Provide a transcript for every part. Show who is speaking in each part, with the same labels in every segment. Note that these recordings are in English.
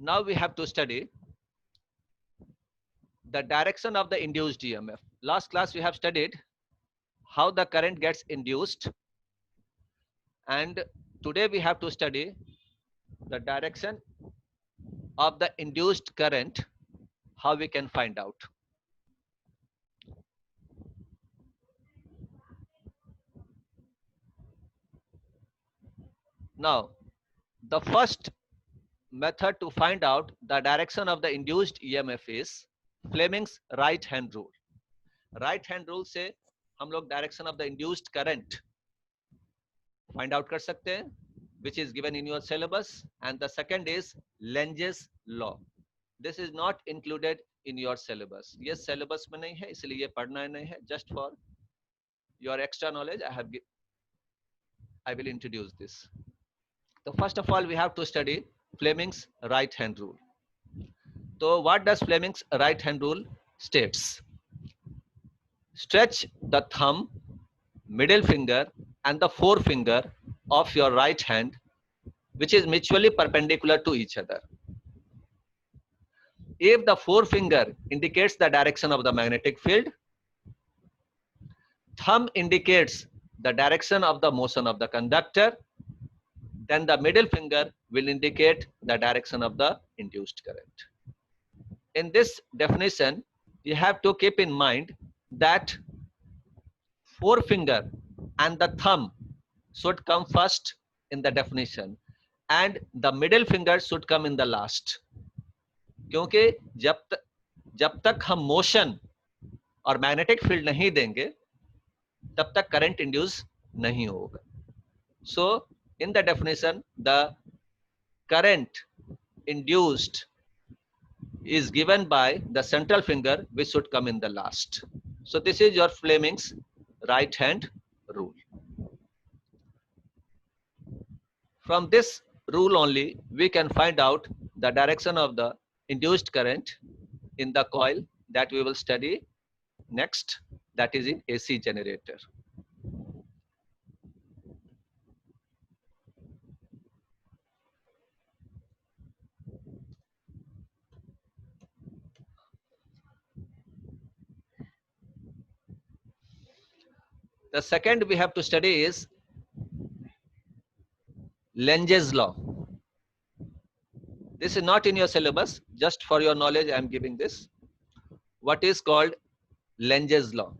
Speaker 1: now we have to study the direction of the induced EMF. Last class we have studied how the current gets induced, and today we have to study the direction of the induced current, how we can find out. Now, the first method to find out the direction of the induced EMF is Fleming's right hand rule. Right hand rule से हम लोग direction of the induced current find out कर सकते हैं, which is given in your syllabus, and the second is Lenge's law. This is not included in your syllabus. ये syllabus में नहीं है, इसलिए ये पढ़ना नहीं है. Just for your extra knowledge, I will introduce this. So first of all, we have to study Fleming's right hand rule. So what does Fleming's right hand rule states? Stretch the thumb, middle finger and the forefinger of your right hand, which is mutually perpendicular to each other. If the forefinger indicates the direction of the magnetic field, thumb indicates the direction of the motion of the conductor, then the middle finger will indicate the direction of the induced current. In this definition, you have to keep in mind that forefinger and the thumb should come first in the definition and the middle finger should come in the last. क्योंकि जब तक हम motion और magnetic field नहीं देंगे तब तक current induce नहीं होगा. So in the definition, the current induced is given by the central finger, which should come in the last. So this is your Fleming's right hand rule. From this rule only, we can find out the direction of the induced current in the coil that we will study next, that is in AC generator. The second we have to study is Lenge's law. This is not in your syllabus, just for your knowledge I am giving this. What is called Lenge's law?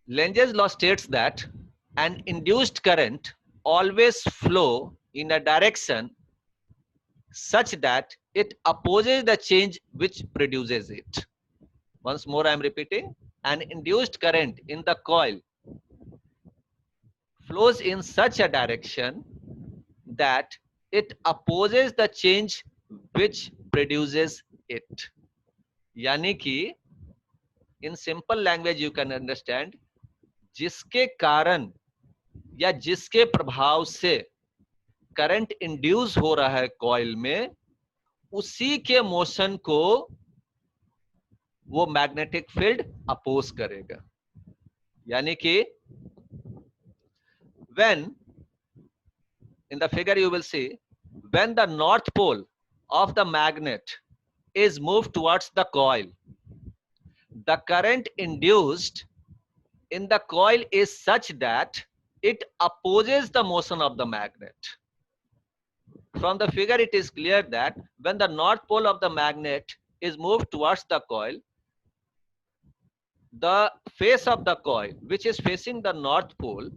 Speaker 1: Lenge's law states that an induced current always flow in a direction such that it opposes the change which produces it. Once more I am repeating, an induced current in the coil flows in such a direction that it opposes the change which produces it. यानी कि in simple language you can understand, जिसके कारण या जिसके प्रभाव से current induce हो रहा है कॉइल में, उसी के मोशन को वो मैग्नेटिक फील्ड अपोज करेगा. यानी कि when in the figure you will see, when the north pole of the magnet is moved towards the coil, the current induced in the coil is such that it opposes the motion of the magnet. From the figure it is clear that when the north pole of the magnet is moved towards the coil, the face of the coil which is facing the north pole,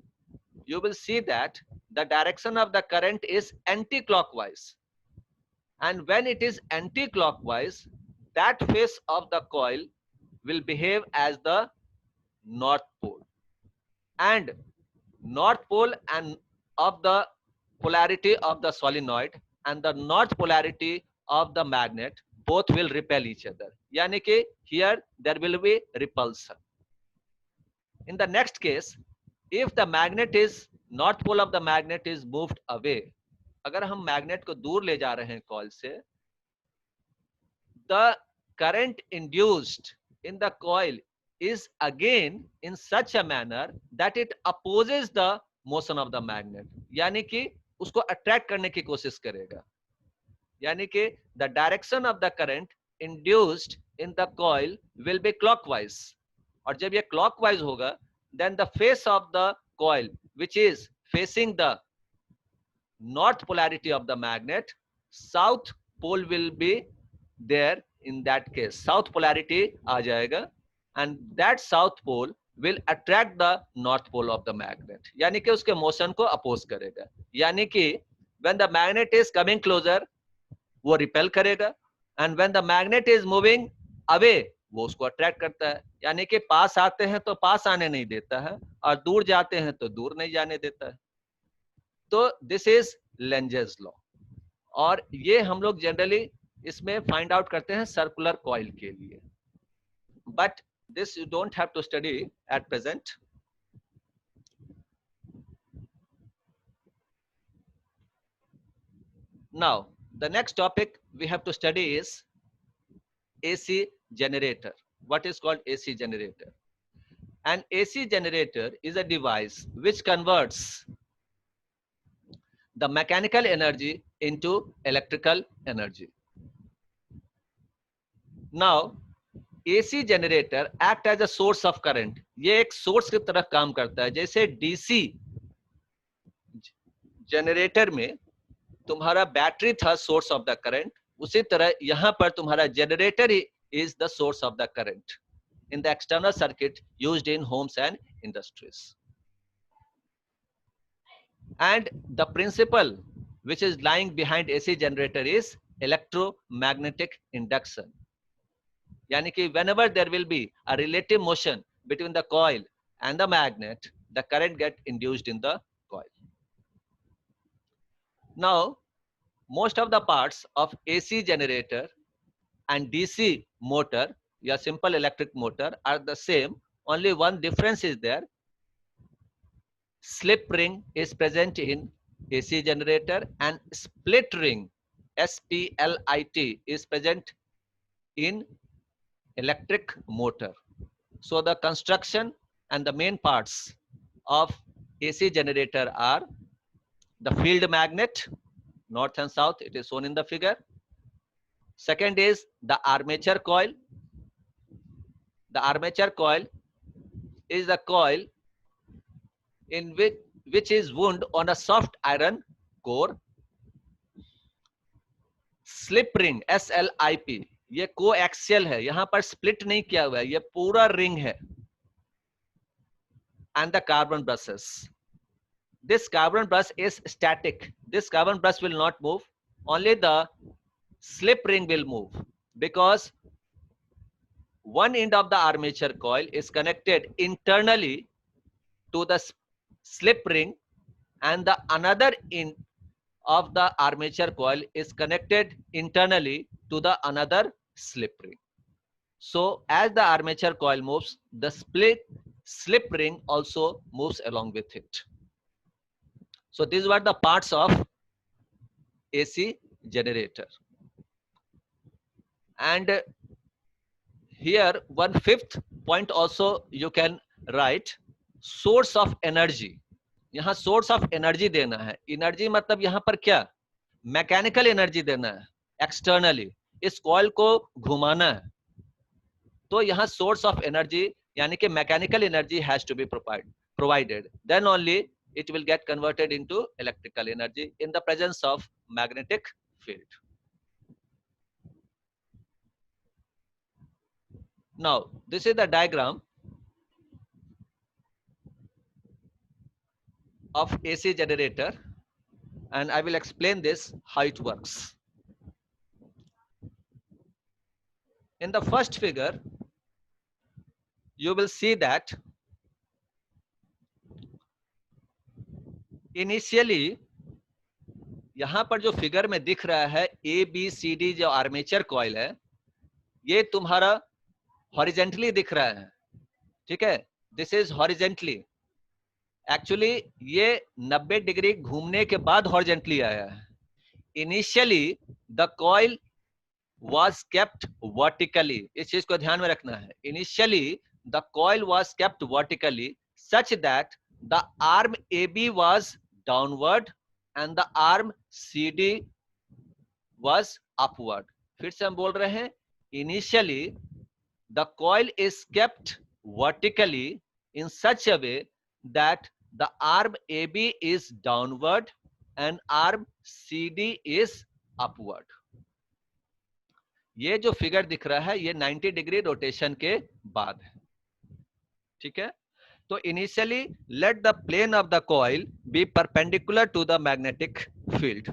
Speaker 1: you will see that the direction of the current is anti-clockwise, and when it is anti-clockwise, that face of the coil will behave as the north pole, and north pole and of the polarity of the solenoid and the north polarity of the magnet both will repel each other. यानी कि here there will be repulsion. In the next case, if the magnet is north pole of the magnet is moved away, अगर हम magnet को दूर ले जा रहे हैं कॉइल से, the current induced in the coil is again in such a manner that it opposes the motion of the magnet. यानी कि उसको अट्रैक्ट करने की कोशिश करेगा. यानी कि the direction of the current induced in the coil will be clockwise, और जब ये क्लॉकवाइज होगा then the face of the coil which is facing the north polarity of the magnet, south pole will be there. In that case south polarity आ जाएगा, and that south pole will attract the north pole of the magnet, यानी कि उसके motion को oppose करेगा। यानी कि when the magnet is coming closer वो repel करेगा, and when the magnet is moving away वो उसको अट्रैक्ट करता है। यानी कि पास आते हैं तो पास आने नहीं देता है, और दूर जाते हैं तो दूर नहीं जाने देता है। तो दिस इज लेंजेस लॉ, और ये हम लोग जनरली इसमें फाइंड आउट करते हैं सर्कुलर कॉइल के लिए, but this you don't have to study at present. Now the next topic we have to study is AC generator. What is called AC generator? An AC generator is a device which converts the mechanical energy into electrical energy. Now AC generator act as a source of current. ये एक source की तरह काम करता है। जैसे DC generator में तुम्हारा बैटरी था सोर्स ऑफ द करंट, उसी तरह यहां पर तुम्हारा generator is the source of the current in the external circuit used in homes and industries. And the principle which is lying behind AC generator is electromagnetic induction. यानी कि whenever there will be a relative motion between the coil and the magnet, the current get induced in the coil. Now most of the parts of AC generator and DC motor, your simple electric motor, are the same. Only one difference is there. Slip ring is present in AC generator, and split ring, SPLIT, is present in electric motor. So the construction and the main parts of AC generator are the field magnet, north and south, it is shown in the figure. Second is the armature coil. The armature coil is the coil in which is wound on a soft iron core. Slip ring, SLIP, ये coaxial है, यहां पर split नहीं किया हुआ है, ये पूरा रिंग है. And the carbon brushes. This carbon brush is static. This carbon brush will not move. Only the slip ring will move, because one end of the armature coil is connected internally to the slip ring, and the another end of the armature coil is connected internally to the another slip ring. So as the armature coil moves, the slip ring also moves along with it. So these were the parts of AC generator. And here one fifth point also you can write, source of energy. यहाँ source of energy देना है. Energy मतलब यहाँ पर क्या, mechanical energy देना है externally, इस कॉइल को घुमाना है. तो यहाँ सोर्स ऑफ एनर्जी यानी कि mechanical energy has to be provided, then only it will get converted into electrical energy in the presence of magnetic field. Now this is the diagram of AC generator, and I will explain this how it works. In the first figure you will see that initially यहां पर जो figure में दिख रहा है ABCD जो armature coil है, ये तुम्हारा हॉरिजेंटली दिख रहा है. ठीक है, दिस इज हॉरिजेंटली. एक्चुअली ये 90 डिग्री घूमने के बाद हॉरिजेंटली आया है. Initially the coil was kept vertically. इस चीज को ध्यान में रखना है. Initially the coil was kept vertically such that the arm AB was downward and the arm CD was upward. फिर से हम बोल रहे हैं, initially the coil is kept vertically in such a way that the arm AB is downward and arm CD is upward. ये जो figure दिख रहा है ये 90 डिग्री रोटेशन के बाद है, ठीक है। तो initially let the plane of the coil be perpendicular to the magnetic field.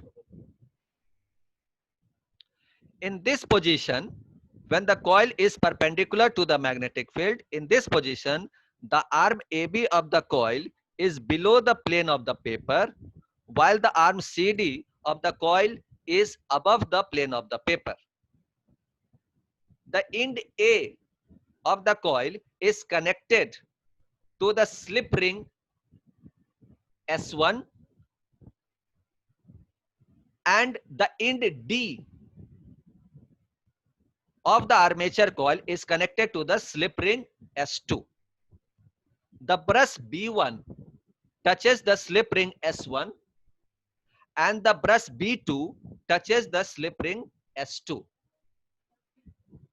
Speaker 1: In this position, when the coil is perpendicular to the magnetic field, in this position, the arm AB of the coil is below the plane of the paper, while the arm CD of the coil is above the plane of the paper. The end A of the coil is connected to the slip ring S1, and the end D of the armature coil is connected to the slip ring S2. The brush B1 touches the slip ring S1 and the brush B2 touches the slip ring S2.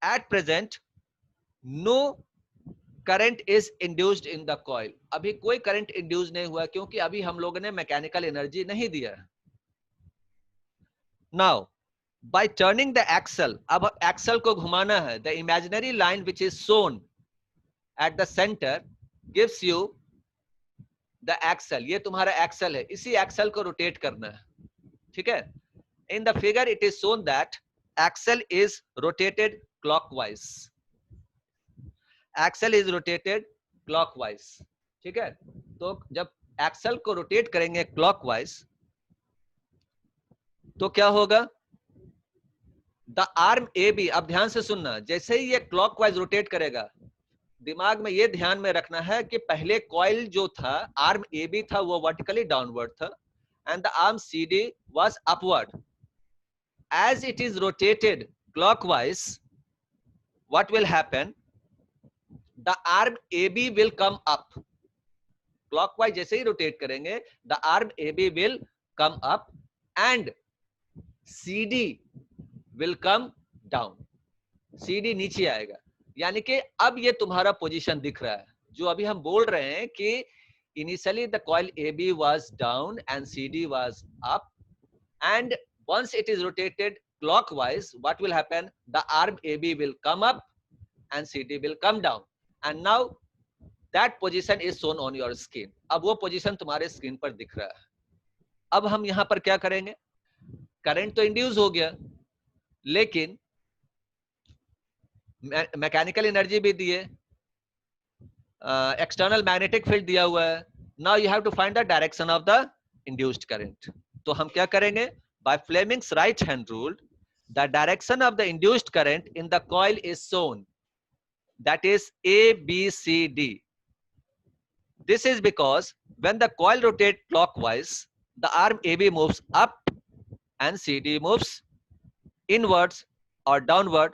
Speaker 1: At present, no current is induced in the coil. अभी कोई current induce नहीं हुआ क्योंकि अभी हम लोगों ने mechanical energy नहीं दिया. Now, by turning the axle, अब axle को घुमाना है. The imaginary line which is shown at the center gives you the axle. ये तुम्हारा axle है, इसी axle को रोटेट करना है, ठीक है. In the figure it is shown that axle is rotated clockwise. Axle is rotated clockwise, ठीक है. तो जब axle को रोटेट करेंगे clockwise तो क्या होगा? द आर्म ए बी, अब ध्यान से सुनना, जैसे ही ये क्लॉकवाइज रोटेट करेगा, दिमाग में ये ध्यान में रखना है कि पहले कॉइल जो था, आर्म ए बी था, वो वर्टिकली डाउनवर्ड था and the arm C D was upward. As it is rotated clockwise, what will happen? The arm A B will come up. Clockwise जैसे ही रोटेट करेंगे, the arm A B will come up and C D will come down. CD नीचे आएगा. यानी कि अब ये तुम्हारा पोजीशन दिख रहा है, जो अभी हम बोल रहे हैं कि initially the coil AB was down and CD was up, and once it is rotated clockwise, what will happen? The arm AB will come up and CD will come down, and now that position is shown on your screen. अब वो position तुम्हारे screen पर दिख रहा है. अब हम यहां पर क्या करेंगे? करंट तो इंड्यूस हो गया, लेकिन मैकेनिकल एनर्जी भी दिए, एक्सटर्नल मैग्नेटिक फील्ड दिया हुआ है. Now you have to find the direction of the induced current. तो हम क्या करेंगे? By Fleming's right hand rule, the direction of the induced current in the coil is shown, that is A B C D. This is because when the coil rotate clockwise, the arm A B moves up and CD moves inwards or downward.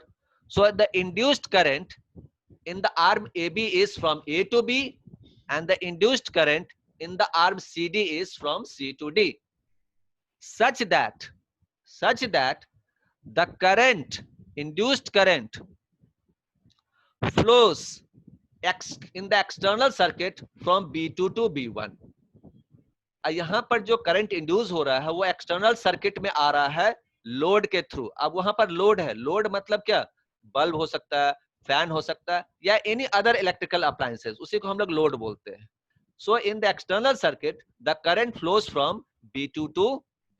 Speaker 1: So the induced current in the arm AB is from A to B, and the induced current in the arm CD is from C to D, such that the current, induced current, flows in the external circuit from B2 to B1. यहां पर जो current induce हो रहा है वो external circuit में आ रहा है लोड के थ्रू. अब वहां पर लोड है, लोड मतलब क्या? बल्ब हो सकता है, फैन हो सकता है, या एनी अदर इलेक्ट्रिकल अप्लायंसेस, उसी को हम लोग लोड बोलते हैं. So in the external circuit the current flows from B2 to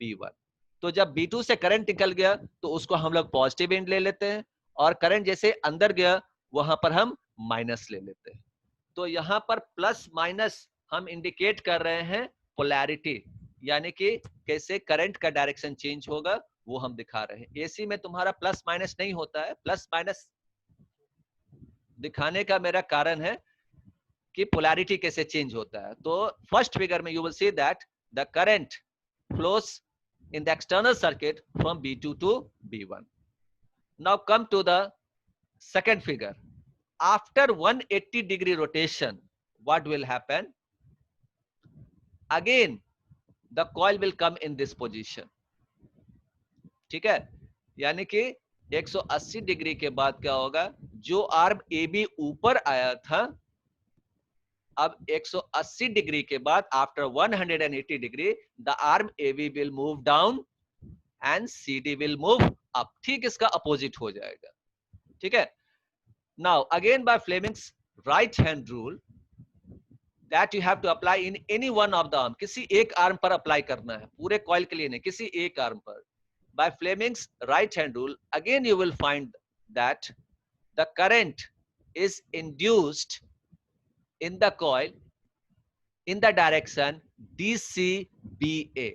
Speaker 1: B1. तो जब B2 से करंट निकल गया तो उसको हम लोग पॉजिटिव एंड ले लेते हैं, और करंट जैसे अंदर गया वहां पर हम माइनस ले लेते हैं. तो यहां पर प्लस माइनस हम इंडिकेट कर रहे हैं पोलैरिटी, यानी कि कैसे करंट का डायरेक्शन चेंज होगा वो हम दिखा रहे हैं. एसी में तुम्हारा प्लस माइनस नहीं होता है. प्लस माइनस दिखाने का मेरा कारण है कि पोलैरिटी कैसे चेंज होता है. तो फर्स्ट फिगर में you will see that the current flows in the external circuit from B2 to B1. Now come to the second figure. After 180 degree rotation, what will happen? Again the coil will come in this position, ठीक है. यानी कि 180 degree के बाद क्या होगा, जो arm A B ऊपर आया था, अब 180 डिग्री के बाद after 180 degree the arm A B will move down and C D will move up. ठीक इसका अपोजिट हो जाएगा। ठीक है। Now again by Fleming's right hand rule that you have to apply in any one of the arm, किसी एक arm पर apply करना है, पूरे कॉइल के लिए नहीं, किसी एक आर्म पर। By Fleming's right hand rule, again you will find that the current is induced in the coil in the direction DCBA.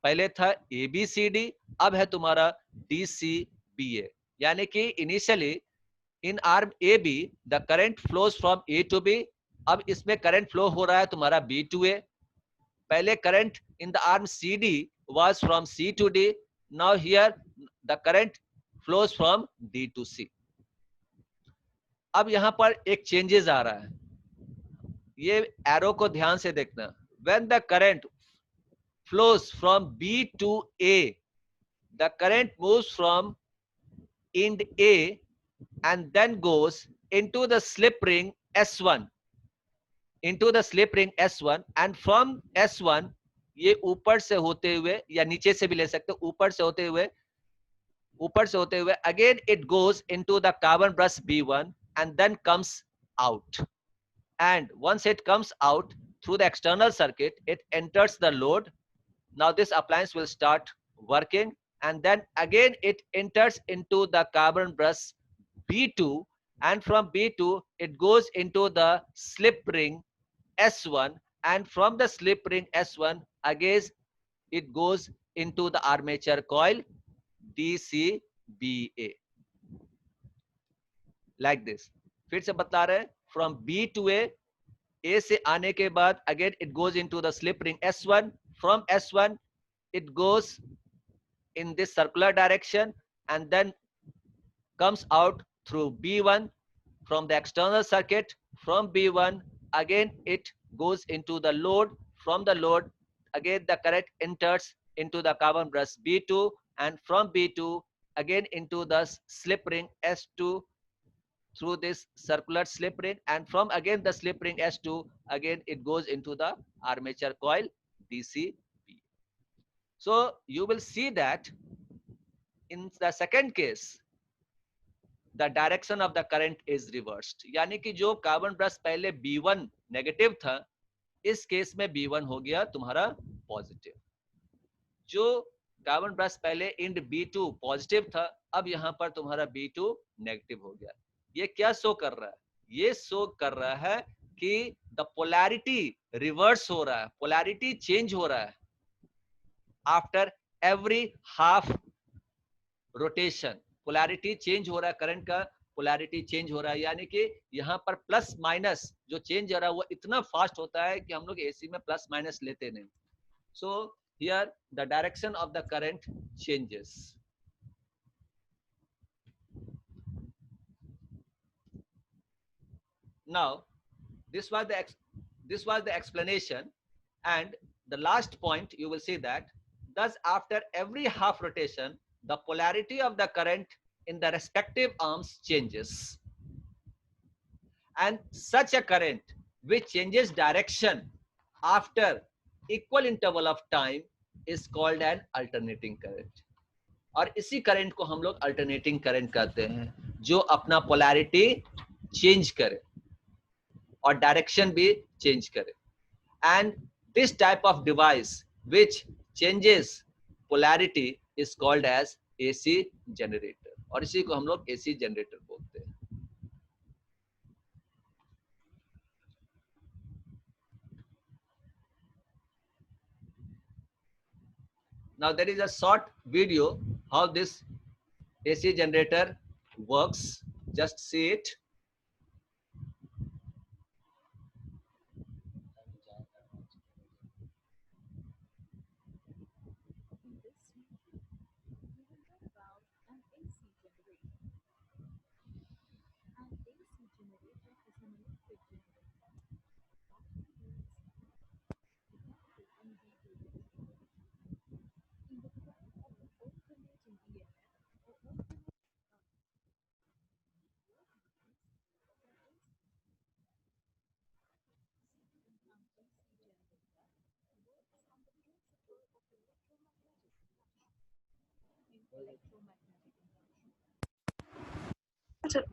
Speaker 1: पहले था ABCD, अब है तुम्हारा DCBA। यानी कि initially in arm AB the current flows from A to B। अब इसमें current flow हो रहा है तुम्हारा B to A। पहले current in the arm CD was from C to D। now here the current flows from D to C। अब यहां पर एक चेंजेस आ रहा है, ये एरो को ध्यान से देखना। when the current flows from B to A, the current moves from end A and then goes into the slip ring S1, into the slip ring S1 and from S1 ये ऊपर से होते हुए या नीचे से भी ले सकते हो, ऊपर से होते हुए again it goes into the carbon brush B1 and then comes out, and once it comes out through the external circuit it enters the load. Now this appliance will start working and then again it enters into the carbon brush B2 and from B2 it goes into the slip ring S1 and from the slip ring S1 again it goes into the armature coil DCBA like this। फिर से बता रहे हैं, from B to A से आने के बाद again it goes into the slip ring S1, from S1 it goes in this circular direction and then comes out through B1 from the external circuit, from B1 again it goes into the load, from the load again the current enters into the carbon brush B2 and from B2 again into the slip ring S2 through this circular slip ring and from again the slip ring S2 again it goes into the armature coil DCB. So you will see that in the second case the direction of the current is reversed, यानी कि जो carbon brush पहले B1 negative था इस case में B1 हो गया तुम्हारा पॉजिटिव। जो कार्बन ब्रश पहले इंड B2 पॉजिटिव था अब यहां पर तुम्हारा B2 नेगेटिव हो गया। ये क्या शो कर रहा है, ये शो कर रहा है कि द पोलैरिटी रिवर्स हो रहा है, पोलैरिटी चेंज हो रहा है after every half rotation. Polarity change हो रहा है, करंट का पोलैरिटी चेंज हो रहा है, यानी कि यहाँ पर प्लस माइनस जो चेंज हो रहा है वो इतना फास्ट होता है कि हम लोग एसी में प्लस माइनस लेते नहीं। So here the direction of the current changes. Now this was the explanation, and the last point you will see that thus after every half rotation the polarity of the current in the respective arms changes, and such a current which changes direction after equal interval of time is called an alternating current। और इसी current को हम लोग alternating current कहते हैं, जो अपना polarity change करे और डायरेक्शन भी चेंज करे। And this type of device which changes polarity is called as AC generator, और इसी को हम लोग एसी जनरेटर बोलते हैं। Now there is a short video how this AC generator works, just see it।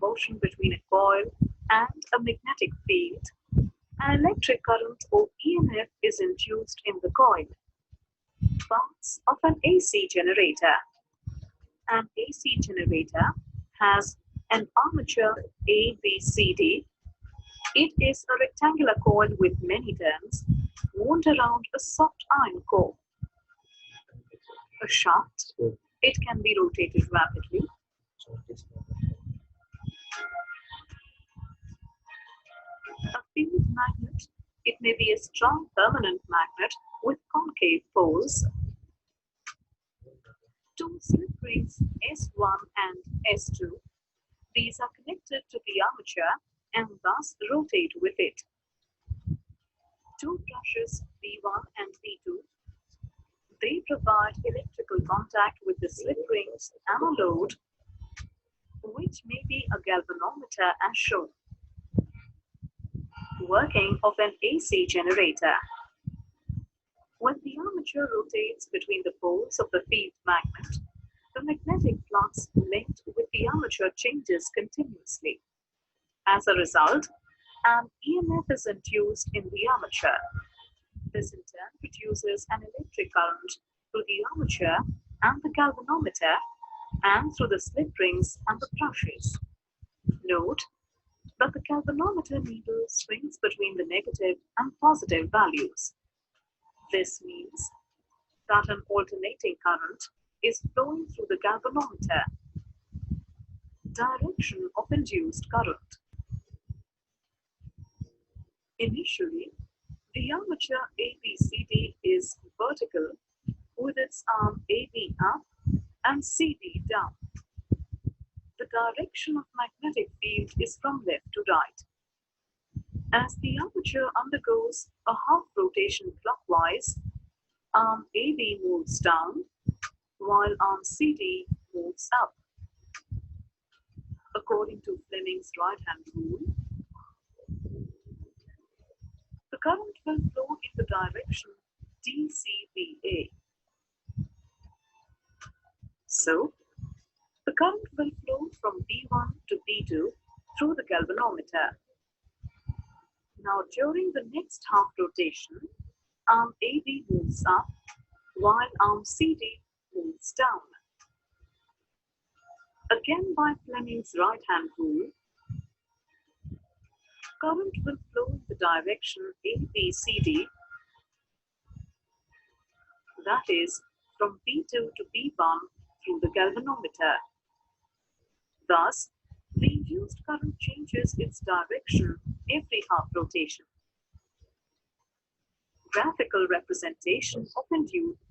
Speaker 2: Motion between a coil and a magnetic field, an electric current or EMF is induced in the coil. Parts of an AC generator. An AC generator has an armature ABCD. It is a rectangular coil with many turns wound around a soft iron core. A shaft. It can be rotated rapidly. A field magnet. It may be a strong permanent magnet with concave poles. Two slip rings S1 and S2. These are connected to the armature and thus rotate with it. Two brushes V1 and V2. They provide electrical contact with the slip rings and a load, which may be a galvanometer as shown. Working of an AC generator. When the armature rotates between the poles of the field magnet, the magnetic flux linked with the armature changes continuously. As a result, an EMF is induced in the armature. This in turn produces an electric current through the armature and the galvanometer and through the slip rings and the brushes. Note that the galvanometer needle swings between the negative and positive values. This means that an alternating current is flowing through the galvanometer. Direction of induced current. Initially, the armature ABCD is vertical with its arm AB up and CD down. The direction of magnetic field is from left to right. As the armature undergoes a half rotation clockwise, arm AB moves down while arm CD moves up. According to Fleming's right-hand rule, the current will flow in the direction DCVA. So, the current will flow from B1 to B2 through the galvanometer. Now, during the next half rotation, arm AB moves up while arm CD moves down. Again, by Fleming's right-hand rule, current will flow in the direction ABCD, that is, from B2 to B1 through the galvanometer. Thus, the induced current changes its direction every half rotation. Graphical representation of induced